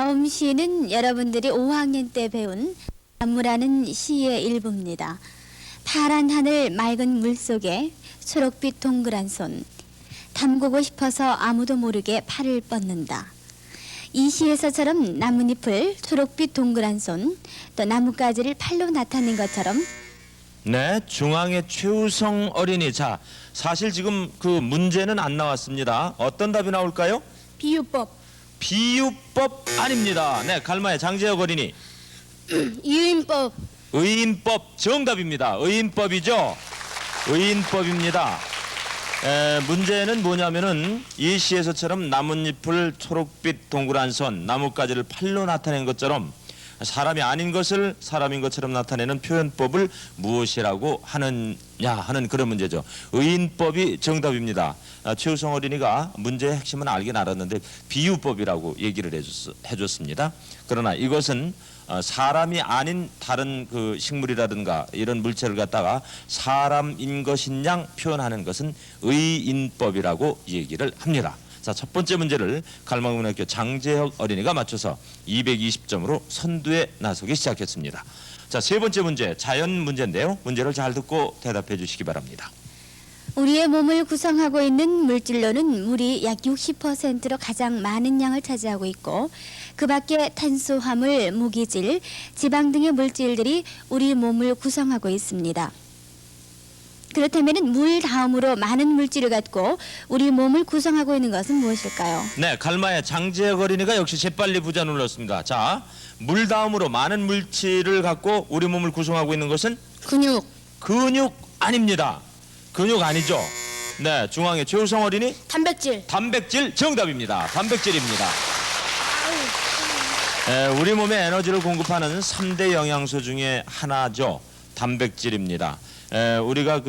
다음 시는 여러분들이 5학년 때 배운 나무라는 시의 일부입니다. 파란 하늘 맑은 물 속에 초록빛 동그란 손, 담그고 싶어서 아무도 모르게 팔을 뻗는다. 이 시에서처럼 나뭇잎을 초록빛 동그란 손, 또 나뭇가지를 팔로 나타낸 것처럼 네, 중앙의 최우성 어린이. 자, 사실 지금 그 문제는 안 나왔습니다. 어떤 답이 나올까요? 비유법, 비유법 아닙니다. 네, 갈마의 장재혁 어린이. 유인법, 의인법 정답입니다. 의인법이죠. 의인법입니다. 문제는 뭐냐면은 이 시에서처럼 나뭇잎을 초록빛 동그란 손, 나뭇가지를 팔로 나타낸 것처럼 사람이 아닌 것을 사람인 것처럼 나타내는 표현법을 무엇이라고 하느냐 하는 그런 문제죠. 의인법이 정답입니다. 최우성 어린이가 문제의 핵심은 알긴 알았는데 비유법이라고 얘기를 해줬습니다. 그러나 이것은 사람이 아닌 다른 그 식물이라든가 이런 물체를 갖다가 사람인 것인 양 표현하는 것은 의인법이라고 얘기를 합니다. 자, 첫 번째 문제를 갈망고등학교 장재혁 어린이가 맞춰서 220점으로 선두에 나서기 시작했습니다. 자, 세 번째 문제 자연 문제인데요. 문제를 잘 듣고 대답해 주시기 바랍니다. 우리의 몸을 구성하고 있는 물질로는 물이 약 60%로 가장 많은 양을 차지하고 있고 그 밖에 탄수화물, 무기질, 지방 등의 물질들이 우리 몸을 구성하고 있습니다. 그렇다면 물 다음으로 많은 물질을 갖고 우리 몸을 구성하고 있는 것은 무엇일까요? 네, 갈마의 장재혁 어린이가 역시 재빨리 부자 눌렀습니다. 자, 물 다음으로 많은 물질을 갖고 우리 몸을 구성하고 있는 것은 근육. 근육 아닙니다. 근육 아니죠. 네, 중앙의 최우성 어린이 단백질. 단백질 정답입니다. 단백질입니다. 우리 몸에 에너지를 공급하는 3대 영양소 중에 하나죠. 단백질입니다. 우리가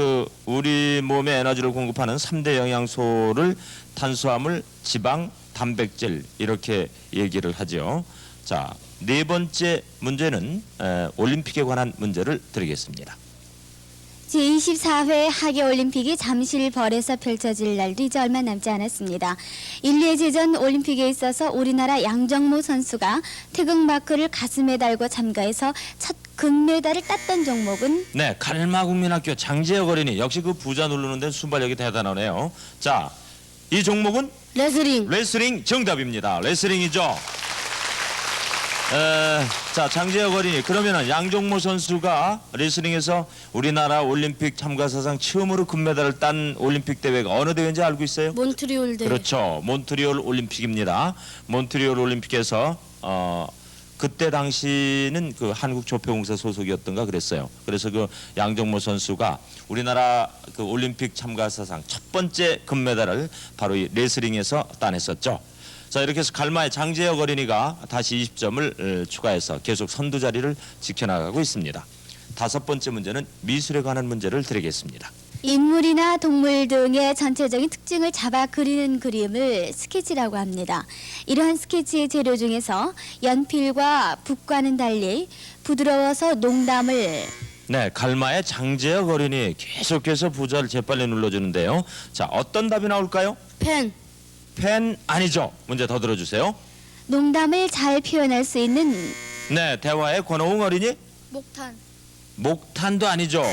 우리 몸에 에너지를 공급하는 3대 영양소를 탄수화물, 지방, 단백질 이렇게 얘기를 하죠. 자, 네 번째 문제는 올림픽에 관한 문제를 드리겠습니다. 제24회 하계올림픽이 잠실벌에서 펼쳐질 날도 이제 얼마 남지 않았습니다. 인류의 제전 올림픽에 있어서 우리나라 양정모 선수가 태극마크를 가슴에 달고 참가해서 첫 금메달을 땄던 종목은 네, 갈마국민학교 장재혁 어린이 역시 그 부자 누르는 데 순발력이 대단하네요. 자, 이 종목은 레슬링. 레슬링 정답입니다. 레슬링이죠. 자, 장재혁 어린이 그러면은 양정모 선수가 레슬링에서 우리나라 올림픽 참가 사상 처음으로 금메달을 딴 올림픽 대회가 어느 대회인지 알고 있어요? 몬트리올 대회. 그렇죠. 몬트리올 올림픽입니다. 몬트리올 올림픽에서 그때 당시는 그 한국조폐공사 소속이었던가 그랬어요. 그래서 그 양정모 선수가 우리나라 그 올림픽 참가 사상 첫 번째 금메달을 바로 이 레슬링에서 따냈었죠. 자, 이렇게 해서 갈마의 장재혁 어린이가 다시 20점을 추가해서 계속 선두 자리를 지켜나가고 있습니다. 다섯 번째 문제는 미술에 관한 문제를 드리겠습니다. 인물이나 동물 등의 전체적인 특징을 잡아 그리는 그림을 스케치라고 합니다. 이러한 스케치의 재료 중에서 연필과 붓과는 달리 부드러워서 농담을 네, 갈마의 장재혁 어린이 계속해서 부자를 재빨리 눌러주는데요. 자, 어떤 답이 나올까요? 펜. 펜 아니죠. 문제 더 들어주세요. 농담을 잘 표현할 수 있는 네, 대화의 권호웅 어린이 목탄. 목탄도 아니죠.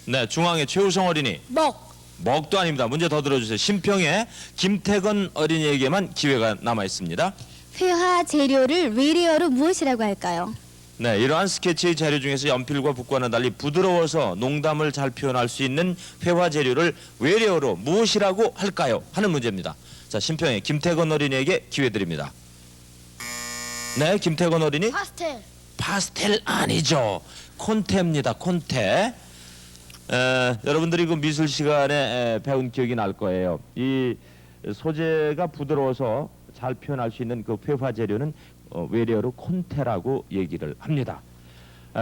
네, 중앙의 최우성 어린이 먹도 아닙니다. 문제 더 들어주세요. 심평의 김태건 어린이에게만 기회가 남아 있습니다. 회화 재료를 외래어로 무엇이라고 할까요? 네, 이러한 스케치의 재료 중에서 연필과 붓과는 달리 부드러워서 농담을 잘 표현할 수 있는 회화 재료를 외래어로 무엇이라고 할까요? 하는 문제입니다. 자, 심평의 김태건 어린이에게 기회 드립니다. 네, 김태건 어린이 파스텔. 파스텔 아니죠. 콘테입니다. 콘테. 여러분들이 그 미술 시간에 배운 기억이 날 거예요. 이 소재가 부드러워서 잘 표현할 수 있는 그 회화 재료는 외래어로 콘테라고 얘기를 합니다.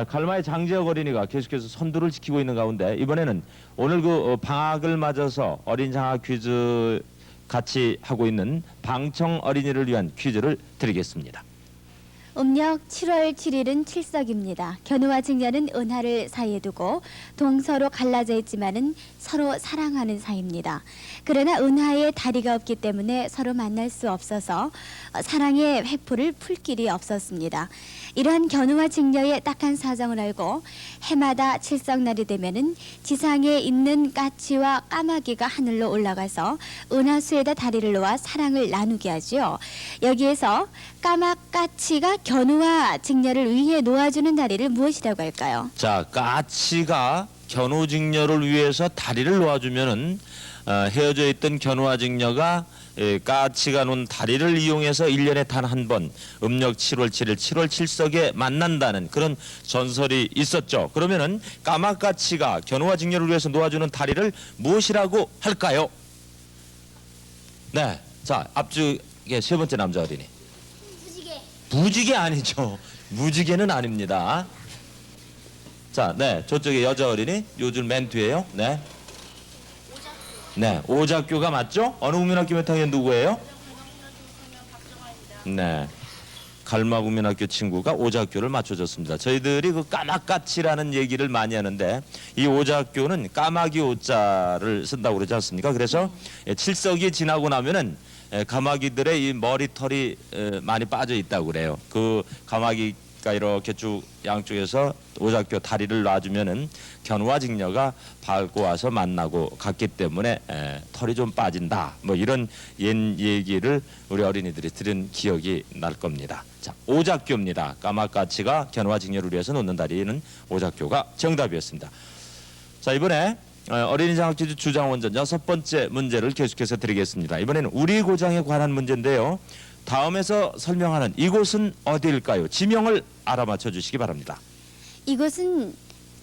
갈마의 장재혁 어린이가 계속해서 선두를 지키고 있는 가운데 이번에는 오늘 그 방학을 맞아서 어린 장학 퀴즈 같이 하고 있는 방청 어린이를 위한 퀴즈를 드리겠습니다. 음력 7월 7일은 칠석입니다. 견우와 직녀는 은하를 사이에 두고 동서로 갈라져 있지만은 서로 사랑하는 사이입니다. 그러나 은하에 다리가 없기 때문에 서로 만날 수 없어서 사랑의 회포를 풀 길이 없었습니다. 이러한 견우와 직녀의 딱한 사정을 알고 해마다 칠석날이 되면은 지상에 있는 까치와 까마귀가 하늘로 올라가서 은하수에다 다리를 놓아 사랑을 나누게 하죠. 여기에서 까마까치가 견우와 직녀를 위해 놓아주는 다리를 무엇이라고 할까요? 자, 까치가 견우직녀를 위해서 다리를 놓아주면은 헤어져 있던 견우와 직녀가 까치가 놓은 다리를 이용해서 1년에 단 한 번 음력 7월 7일 7월 7석에 만난다는 그런 전설이 있었죠. 그러면은 까마까치가 견우와 직녀를 위해서 놓아주는 다리를 무엇이라고 할까요? 네, 자 앞쪽에 세 번째 남자 어린이. 무지개. 무지개 아니죠. 무지개는 아닙니다. 자, 네, 저쪽에 여자 어린이, 요즘 맨 뒤에요. 네. 네, 오작교가 맞죠? 어느 국민학교 몇 학년 누구예요? 네, 갈마국민학교 친구가 오작교를 맞춰줬습니다. 저희들이 그 까마까치라는 얘기를 많이 하는데 이 오작교는 까마귀 오자를 쓴다고 그러지 않습니까? 그래서 칠석이 지나고 나면은 가마귀들의 이 머리털이 많이 빠져 있다고 그래요. 그 가마귀가 이렇게 쭉 양쪽에서 오작교 다리를 놔주면은 견우와 직녀가 밟고 와서 만나고 갔기 때문에 털이 좀 빠진다. 뭐 이런 옛 얘기를 우리 어린이들이 들은 기억이 날 겁니다. 자, 오작교입니다. 까마까치가 견우와 직녀를 위해서 놓는 다리는 오작교가 정답이었습니다. 자, 이번에 어린이 장학퀴즈 주장원전 6번째 문제를 계속해서 드리겠습니다. 이번에는 우리 고장에 관한 문제인데요. 다음에서 설명하는 이곳은 어디일까요? 지명을 알아맞혀 주시기 바랍니다. 이곳은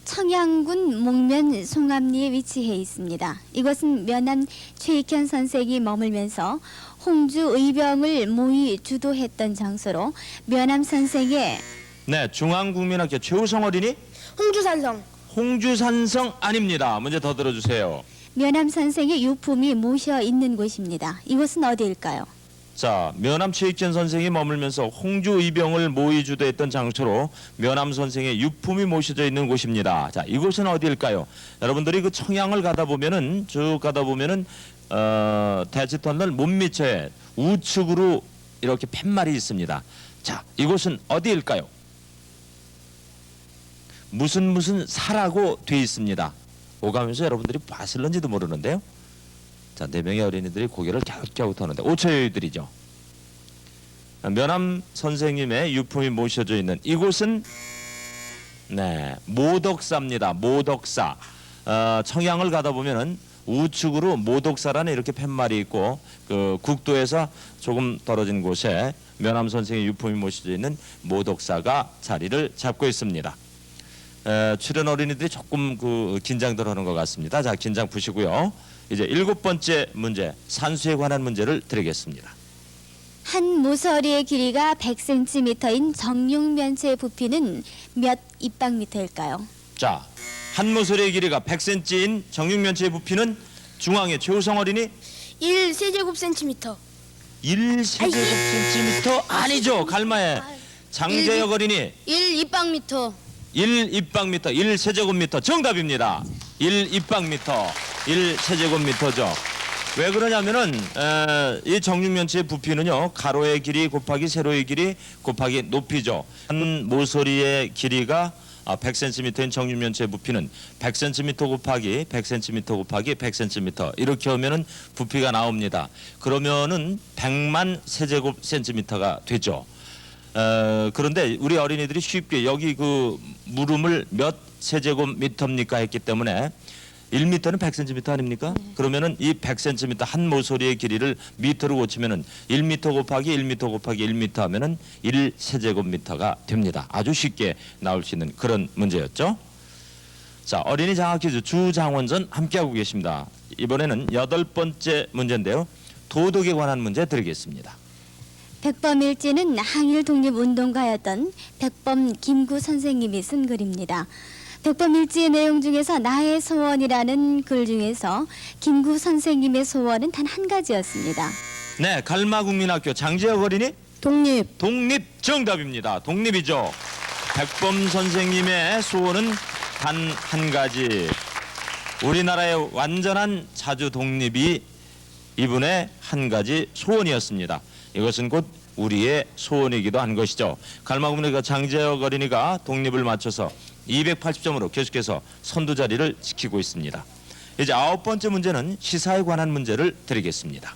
청양군 목면 송암리에 위치해 있습니다. 이곳은 면함 최익현 선생이 머물면서 홍주 의병을 모의 주도했던 장소로 면함 선생의 네, 중앙국민학교 최우성 어린이 홍주산성. 홍주산성 아닙니다. 문제 더 들어주세요. 면함 선생의 유품이 모셔 있는 곳입니다. 이곳은 어디일까요? 자, 면함 최익전 선생이 머물면서 홍주 의병을 모의 주도했던 장소로 면함 선생의 유품이 모셔져 있는 곳입니다. 자, 이곳은 어디일까요? 여러분들이 그 청양을 가다 보면은 쭉 가다 보면은 대치터널 문미처에 우측으로 이렇게 팻말이 있습니다. 자, 이곳은 어디일까요? 무슨 사라고 돼 있습니다. 오가면서 여러분들이 봤을런지도 모르는데요. 자, 4명의 어린이들이 고개를 갸웃갸웃 하는데 5초 여유들이죠. 면함 선생님의 유품이 모셔져 있는 이곳은 네, 모덕사입니다. 모덕사. 청양을 가다 보면은 우측으로 모덕사라는 이렇게 팻말이 있고 그 국도에서 조금 떨어진 곳에 면함 선생의 유품이 모셔져 있는 모덕사가 자리를 잡고 있습니다. 출연 어린이들이 조금 그 긴장들 하는 것 같습니다. 자, 긴장 푸시고요. 이제 7번째 문제, 산수에 관한 문제를 드리겠습니다. 한 모서리의 길이가 100cm인 정육면체의 부피는 몇 입방미터일까요? 자, 한 모서리의 길이가 100cm인 정육면체의 부피는 중앙의 최우성 어린이 1세제곱센티미터. 1세제곱센티미터 아니죠. 갈마의 장재혁 어린이 1입방미터. 1입방미터, 1세제곱미터 정답입니다. 1입방미터, 1세제곱미터죠. 왜 그러냐면은 이 정육면체의 부피는요, 가로의 길이 곱하기 세로의 길이 곱하기 높이죠. 한 모서리의 길이가 100cm인 정육면체의 부피는 100cm 곱하기 100cm 곱하기 100cm 이렇게 하면은 부피가 나옵니다. 그러면은 100만 세제곱센티미터가 되죠. 그런데 우리 어린이들이 쉽게 여기 그 물음을 몇 세제곱미터입니까 했기 때문에 1m는 100cm 아닙니까? 그러면은 이 100cm 한 모서리의 길이를 미터로 고치면은 1m 곱하기 1m 곱하기 1m 하면은 1세제곱미터가 됩니다. 아주 쉽게 나올 수 있는 그런 문제였죠. 자, 어린이 장학퀴즈 주장원전 함께하고 계십니다. 이번에는 8번째 문제인데요. 도덕에 관한 문제 드리겠습니다. 백범일지는 항일 독립운동가였던 백범 김구 선생님이 쓴 글입니다. 백범일지의 내용 중에서 나의 소원이라는 글 중에서 김구 선생님의 소원은 단 한 가지였습니다. 네, 갈마국민학교 장재혁 어린이 독립. 독립 정답입니다. 독립이죠. 백범 선생님의 소원은 단 한 가지. 우리나라의 완전한 자주 독립이 이분의 한 가지 소원이었습니다. 이것은 곧 우리의 소원이기도 한 것이죠. 갈마구민의 장재혁 어린이가 독립을 맞춰서 280점으로 계속해서 선두 자리를 지키고 있습니다. 이제 9번째 문제는 시사에 관한 문제를 드리겠습니다.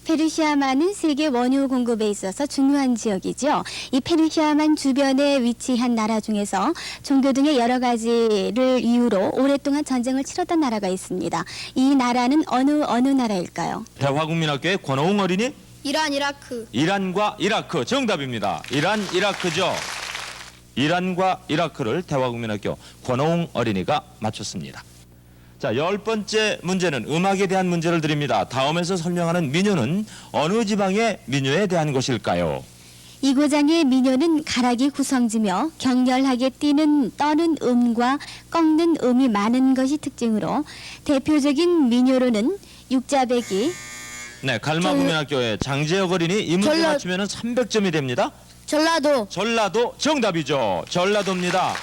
페르시아만은 세계 원유 공급에 있어서 중요한 지역이죠. 이 페르시아만 주변에 위치한 나라 중에서 종교 등의 여러 가지를 이유로 오랫동안 전쟁을 치렀던 나라가 있습니다. 이 나라는 어느 나라일까요? 대화국민학교의 권호웅 어린이 이란, 이라크. 이란과 이라크 정답입니다. 이란, 이라크죠. 이란과 이라크를 대화국민학교 권호웅 어린이가 맞췄습니다. 자, 10번째 문제는 음악에 대한 문제를 드립니다. 다음에서 설명하는 민요는 어느 지방의 민요에 대한 것일까요? 이 고장의 민요는 가락이 구성지며 격렬하게 떠는 음과 꺾는 음이 많은 것이 특징으로 대표적인 민요로는 육자배기, 네, 갈마국민학교의 장재혁 어린이 이 문제 맞추면 300점이 됩니다. 전라도. 전라도 정답이죠. 전라도입니다.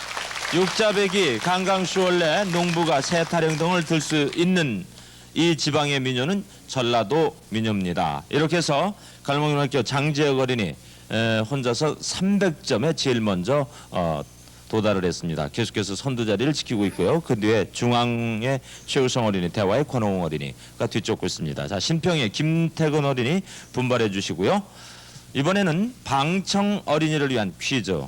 육자배기, 강강수월래, 농부가 새타령 등을 들 수 있는 이 지방의 민요는 전라도 민요입니다. 이렇게 해서 갈마국민학교 장재혁 어린이 혼자서 300점에 제일 먼저 도달을 했습니다. 계속해서 선두 자리를 지키고 있고요. 그 뒤에 중앙의 최우성 어린이, 대화의 권호웅 어린이가 뒤쫓고 있습니다. 자, 신평의 김태근 어린이 분발해 주시고요. 이번에는 방청 어린이를 위한 퀴즈,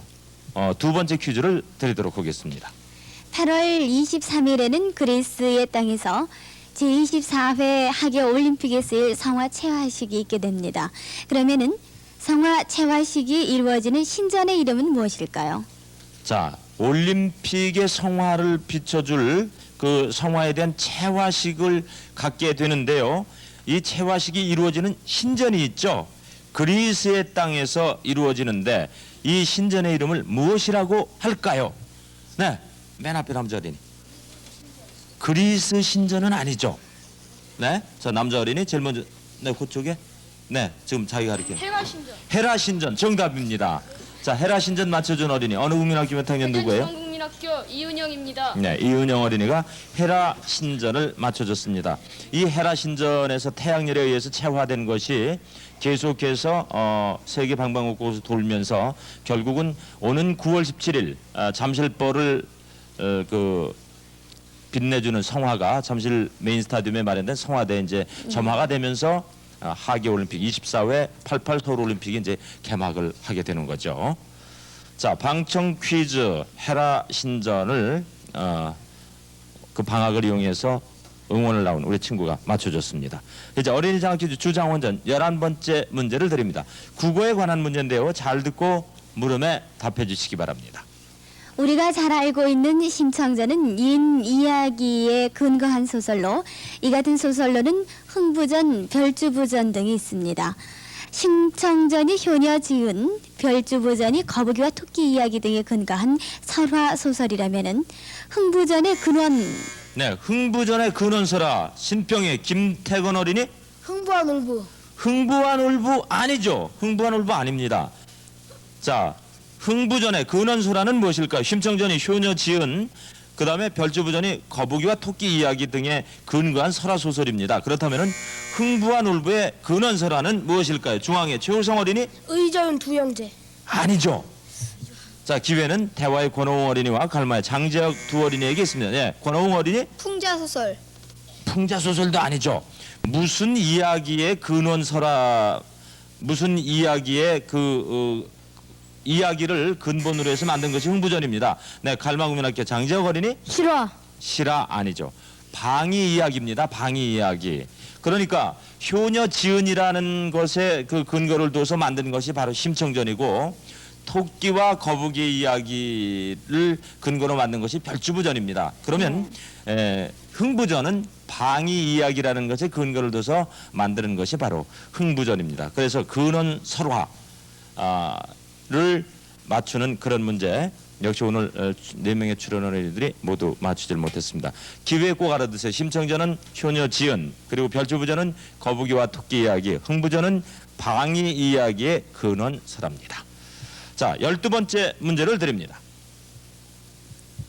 두 번째 퀴즈를 드리도록 하겠습니다. 8월 23일에는 그리스의 땅에서 제24회 하계 올림픽에 쓰일 성화 채화식이 있게 됩니다. 그러면은 성화 채화식이 이루어지는 신전의 이름은 무엇일까요? 자, 올림픽의 성화를 비춰줄 그 성화에 대한 채화식을 갖게 되는데요. 이 채화식이 이루어지는 신전이 있죠. 그리스의 땅에서 이루어지는데 이 신전의 이름을 무엇이라고 할까요? 네, 맨 앞에 남자 어린이. 그리스 신전은 아니죠. 네, 자, 남자 어린이 제일 먼저. 네, 그쪽에. 네, 지금 자기가 이렇게. 해가 신전. 헤라 신전 정답입니다. 자, 헤라 신전 맞춰준 어린이 어느 국민학교 몇 학년 누구예요? 중앙국민학교 이은영입니다. 네, 이은영 어린이가 헤라 신전을 맞춰줬습니다. 이 헤라 신전에서 태양열에 의해서 채화된 것이 계속해서 세계 방방곡곡에서 돌면서 결국은 오는 9월 17일 잠실벌을 빛내주는 성화가 잠실 메인 스타디움에 마련된 성화대에 이제 점화가 되면서 하계 올림픽 24회 88 서울 올림픽이 이제 개막을 하게 되는 거죠. 자, 방청 퀴즈 헤라 신전을 그 방학을 이용해서 응원을 나온 우리 친구가 맞춰줬습니다. 이제 어린이 장학 퀴즈 주장원전 11번째 문제를 드립니다. 국어에 관한 문제인데요. 잘 듣고 물음에 답해 주시기 바랍니다. 우리가 잘 알고 있는 심청전은 인 이야기에 근거한 소설로 이 같은 소설로는 흥부전, 별주부전 등이 있습니다. 심청전이 효녀 지은, 별주부전이 거북이와 토끼 이야기 등에 근거한 설화 소설이라면은 흥부전의 근원. 네, 흥부전의 근원서라 신평의 김태건 어린이. 흥부와 놀부. 흥부와 놀부 아니죠. 흥부와 놀부 아닙니다. 자, 흥부전의 근원소라는 무엇일까요? 심청전이 효녀 지은, 그 다음에 별주부전이 거북이와 토끼 이야기 등에 근거한 설화소설입니다. 그렇다면 흥부와 놀부의 근원서라는 무엇일까요? 중앙의 최우성 어린이? 의저윤 두 형제. 아니죠. 자, 기회는 대화의 권호웅 어린이와 갈마의 장재혁 두 어린이에게 있습니다. 예, 권호웅 어린이? 풍자소설. 풍자소설도 아니죠. 무슨 이야기의 근원서라, 무슨 이야기의 이야기를 근본으로 해서 만든 것이 흥부전입니다. 네, 갈마국민학교 장재혁 어린이? 실화. 실화 아니죠. 방위 이야기입니다. 방위 이야기. 그러니까 효녀 지은이라는 것에 그 근거를 둬서 만든 것이 바로 심청전이고, 토끼와 거북이 이야기를 근거로 만든 것이 별주부전입니다. 그러면 흥부전은 방위 이야기라는 것에 근거를 둬서 만드는 것이 바로 흥부전입니다. 그래서 근원 설화를 맞추는 그런 문제. 역시 오늘 4명의 출연 어린이들이 모두 맞추질 못했습니다. 기회에 꼭 알아두세요. 심청전은 효녀 지은, 그리고 별주부전은 거북이와 토끼 이야기, 흥부전은 방이 이야기의 근원설합니다. 자, 12번째 문제를 드립니다.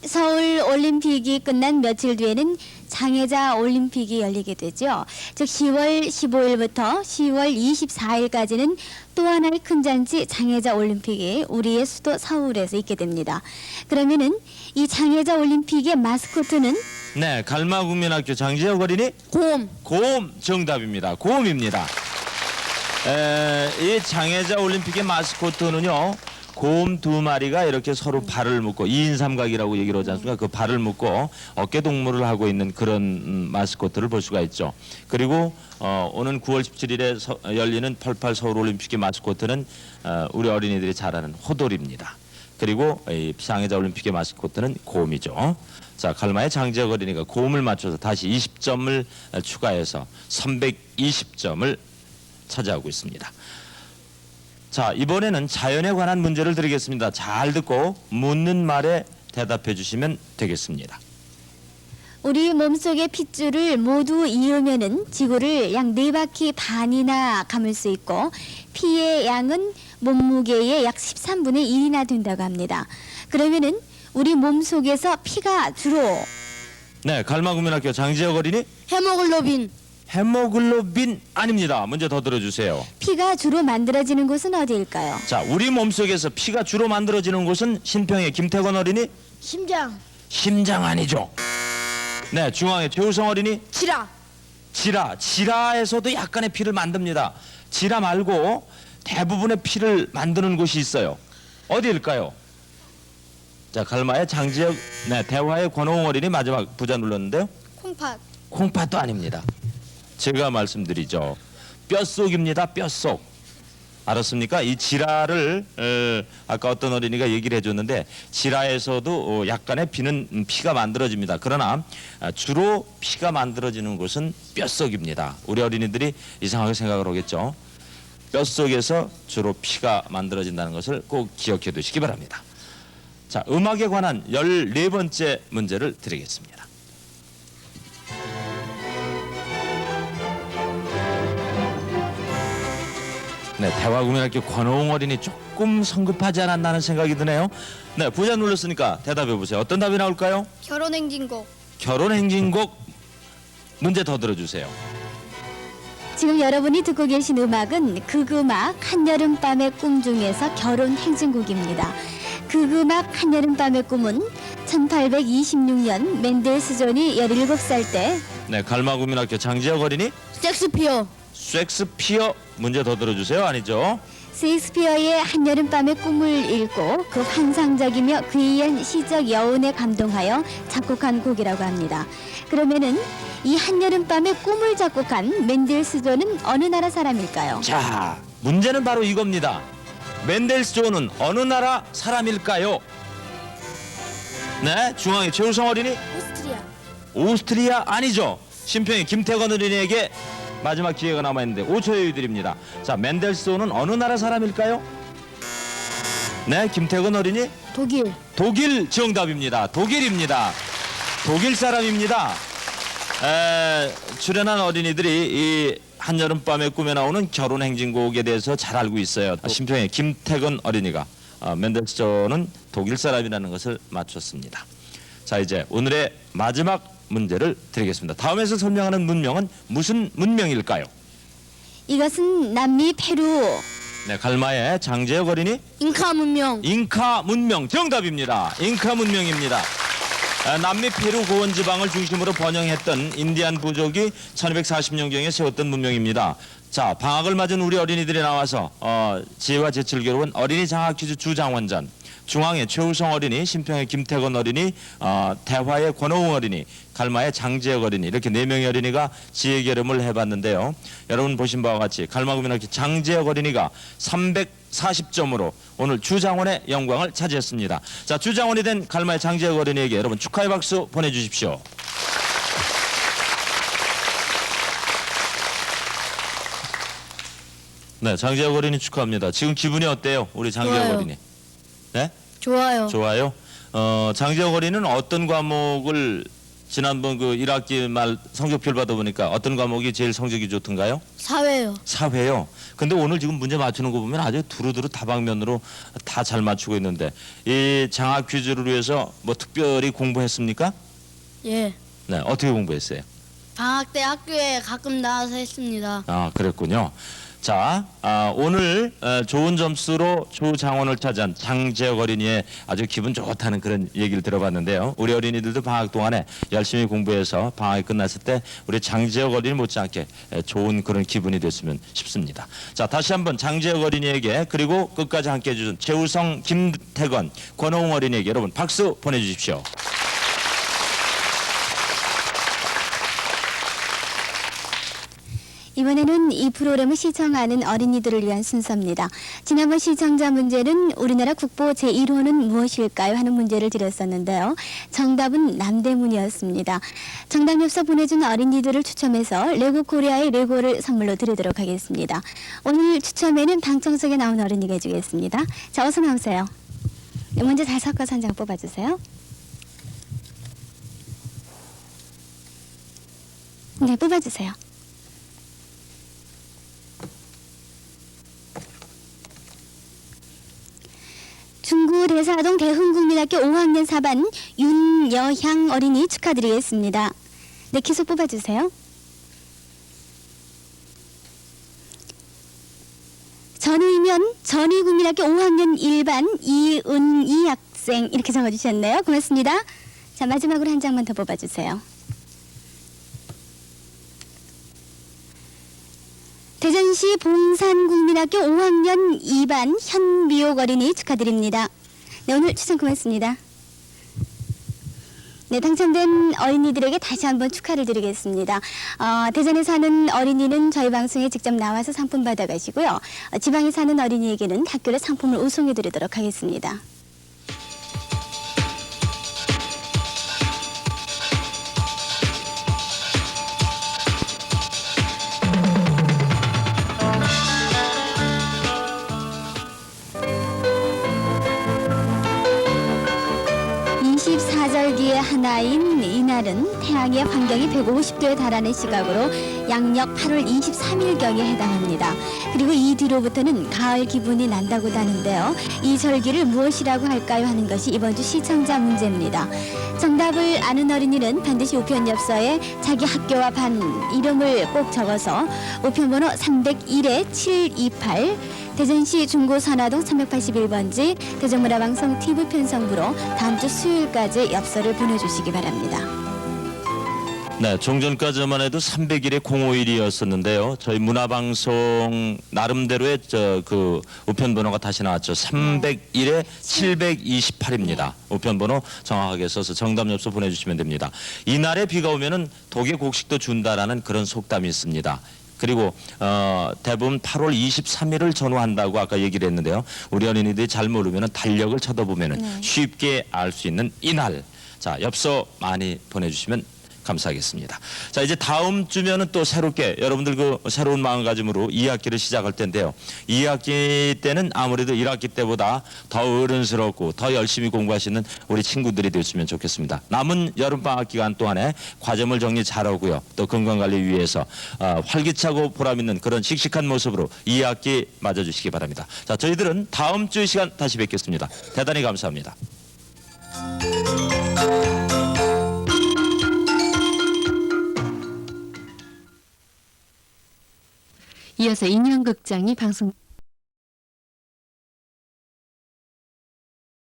서울 올림픽이 끝난 며칠 뒤에는 장애자 올림픽이 열리게 되죠. 즉 10월 15일부터 10월 24일까지는 또 하나의 큰 잔치 장애자 올림픽이 우리의 수도 서울에서 있게 됩니다. 그러면은 이 장애자 올림픽의 마스코트는 네, 갈마국민학교 장지혁 어린이 곰 정답입니다. 곰입니다. 이 장애자 올림픽의 마스코트는요, 곰 2마리가 이렇게 서로 발을 묶고 2인 삼각이라고 얘기를 하지 않습니까? 그 발을 묶고 어깨 동무를 하고 있는 그런 마스코트를 볼 수가 있죠. 그리고 오는 9월 17일에 열리는 88 서울올림픽의 마스코트는 우리 어린이들이 잘 아는 호돌입니다. 그리고 이 장애자 올림픽의 마스코트는 곰이죠. 자, 갈마의 장지혁 어린이가 곰을 맞춰서 다시 20점을 추가해서 320점을 차지하고 있습니다. 자, 이번에는 자연에 관한 문제를 드리겠습니다. 잘 듣고 묻는 말에 대답해 주시면 되겠습니다. 우리 몸속의 핏줄을 모두 이으면은 지구를 약 4바퀴 반이나 감을 수 있고 피의 양은 몸무게의 약 13분의 1이나 된다고 합니다. 그러면은 우리 몸속에서 피가 주로 네, 갈마국민학교 장지혁 어린이 헤모글로빈 아닙니다. 문제 더 들어주세요. 피가 주로 만들어지는 곳은 어디일까요? 자, 우리 몸속에서 피가 주로 만들어지는 곳은 신평의 김태건 어린이 심장 아니죠. 네, 중앙의 최우성 어린이 지라에서도 약간의 피를 만듭니다. 지라 말고 대부분의 피를 만드는 곳이 있어요. 어디일까요? 자, 갈마의 장지혁, 네, 대화의 권호웅 어린이 마지막 부자 눌렀는데요. 콩팥도 아닙니다. 제가 말씀드리죠. 뼛속입니다. 뼛속. 알았습니까? 이 지라를 아까 어떤 어린이가 얘기를 해줬는데 지라에서도 약간의 피가 만들어집니다. 그러나 주로 피가 만들어지는 곳은 뼛속입니다. 우리 어린이들이 이상하게 생각을 하겠죠. 뼛속에서 주로 피가 만들어진다는 것을 꼭 기억해 두시기 바랍니다. 자, 음악에 관한 14번째 문제를 드리겠습니다. 네, 대화국민학교 권호웅 어린이 조금 성급하지 않았나는 생각이 드네요. 네, 부자 눌렀으니까 대답해 보세요. 어떤 답이 나올까요? 결혼행진곡 문제 더 들어주세요. 지금 여러분이 듣고 계신 음악은 극음악 한여름밤의 꿈 중에서 결혼 행진곡입니다. 극음악 한여름밤의 꿈은 1826년 맨델스존이 17살 때 네, 갈마국민학교 장지혁 어린이 셰익스피어 문제 더 들어주세요. 아니죠? 셰익스피어의 한여름밤의 꿈을 읽고 그 환상적이며 귀한 시적 여운에 감동하여 작곡한 곡이라고 합니다. 그러면은 이 한여름밤의 꿈을 작곡한 맨델스존은 어느 나라 사람일까요? 자, 문제는 바로 이겁니다. 맨델스존은 어느 나라 사람일까요? 네, 중앙의 최우성 어린이 오스트리아 아니죠. 심평의 김태건 어린이에게 마지막 기회가 남아있는데 5초 여유 드립니다. 자, 맨델스존은 어느 나라 사람일까요? 네, 김태건 어린이 독일 정답입니다. 독일입니다. 독일 사람입니다. 출연한 어린이들이 이 한여름밤의 꿈에 나오는 결혼행진곡에 대해서 잘 알고 있어요. 심평의 김태건 어린이가 맨델스존은 독일 사람이라는 것을 맞췄습니다. 자, 이제 오늘의 마지막 문제를 드리겠습니다. 다음에서 설명하는 문명은 무슨 문명일까요? 이것은 남미 페루 네, 갈마의 장지혁 어린이 잉카 문명 정답입니다. 잉카 문명입니다. 남미 페루 고원 지방을 중심으로 번영했던 인디안 부족이 1240년경에 세웠던 문명입니다. 자, 방학을 맞은 우리 어린이들이 나와서 지혜와 재치를 겨루은 어린이 장학 퀴즈 주장원전, 중앙의 최우성 어린이, 심평의 김태건 어린이, 대화의 권호웅 어린이, 갈마의 장지혁 어린이, 이렇게 4명의 어린이가 지혜 겨름을 해봤는데요. 여러분 보신 바와 같이 갈마국민학교 장지혁 어린이가 340점으로 오늘 주장원의 영광을 차지했습니다. 자, 주장원이 된 갈마의 장지혁 어린이에게 여러분 축하의 박수 보내주십시오. 네, 장지혁 어린이 축하합니다. 지금 기분이 어때요? 우리 장지혁 좋아요. 어린이. 네? 좋아요. 좋아요. 장재혁 어린이는 어떤 과목을 지난번 그 1학기 말 성적표를 받아보니까 어떤 과목이 제일 성적이 좋던가요? 사회요. 사회요. 근데 오늘 지금 문제 맞추는 거 보면 아주 두루두루 다방면으로 다 잘 맞추고 있는데 이 장학 퀴즈를 위해서 뭐 특별히 공부했습니까? 예. 네, 어떻게 공부했어요? 방학 때 학교에 가끔 나와서 했습니다. 아, 그랬군요. 자, 오늘 좋은 점수로 주장원을 차지한 장재혁 어린이의 아주 기분 좋다는 그런 얘기를 들어봤는데요. 우리 어린이들도 방학 동안에 열심히 공부해서 방학이 끝났을 때 우리 장재혁 어린이 못지않게 좋은 그런 기분이 됐으면 싶습니다. 자, 다시 한번 장재혁 어린이에게 그리고 끝까지 함께 해주신 최우성, 김태건, 권호웅 어린이에게 여러분 박수 보내주십시오. 이번에는 이 프로그램을 시청하는 어린이들을 위한 순서입니다. 지난번 시청자 문제는 우리나라 국보 제1호는 무엇일까요? 하는 문제를 드렸었는데요. 정답은 남대문이었습니다. 정답 엽서 보내준 어린이들을 추첨해서 레고 코리아의 레고를 선물로 드리도록 하겠습니다. 오늘 추첨에는 방청석에 나온 어린이가 해주겠습니다. 자, 어서 나오세요. 네, 먼저 잘 섞어서 한 장 뽑아주세요. 네, 뽑아주세요. 중구 대사동 대흥국민학교 5학년 4반 윤여향 어린이 축하드리겠습니다. 네, 기수 뽑아주세요. 전의면 전의국민학교 5학년 1반 이은희 학생 이렇게 적어주셨네요. 고맙습니다. 자, 마지막으로 한 장만 더 뽑아주세요. 대전시 봉산국민학교 5학년 2반 현미옥 어린이 축하드립니다. 네, 오늘 추천 고맙습니다. 네, 당첨된 어린이들에게 다시 한번 축하를 드리겠습니다. 대전에 사는 어린이는 저희 방송에 직접 나와서 상품 받아가시고요. 지방에 사는 어린이에게는 학교로 상품을 우송해 드리도록 하겠습니다. 절기의 하나인 이날은 태양의 반경이 150도에 달하는 시각으로 양력 8월 23일경에 해당합니다. 그리고 이 뒤로부터는 가을 기분이 난다고 하는데요. 이 절기를 무엇이라고 할까요? 하는 것이 이번 주 시청자 문제입니다. 정답을 아는 어린이는 반드시 우편 엽서에 자기 학교와 반 이름을 꼭 적어서 우편번호 301-728 대전시 중구 선화동 381번지 대전문화방송 TV 편성부로 다음 주 수요일까지 엽서를 보내주시기 바랍니다. 네, 종전까지만 해도 300일에 051이었었는데요. 저희 문화방송 나름대로의 그 우편번호가 다시 나왔죠. 301에 728입니다. 우편번호 정확하게 써서 정답 엽서 보내주시면 됩니다. 이날에 비가 오면은 독에 곡식도 준다라는 그런 속담이 있습니다. 그리고 대부분 8월 23일을 전후한다고 아까 얘기를 했는데요. 우리 어린이들이 잘 모르면 달력을 쳐다보면 쉽게 알 수 있는 이날. 자, 엽서 많이 보내주시면 감사하겠습니다. 자, 이제 다음 주면은 또 새롭게 여러분들 그 새로운 마음가짐으로 2학기를 시작할 텐데요. 2학기 때는 아무래도 1학기 때보다 더 어른스럽고 더 열심히 공부하시는 우리 친구들이 됐으면 좋겠습니다. 남은 여름방학 기간 동안에 과제물 정리 잘하고요. 또 건강관리 위해서 활기차고 보람있는 그런 씩씩한 모습으로 2학기 맞아주시기 바랍니다. 자, 저희들은 다음 주 시간 다시 뵙겠습니다. 대단히 감사합니다. 이어서 인형극장이 방송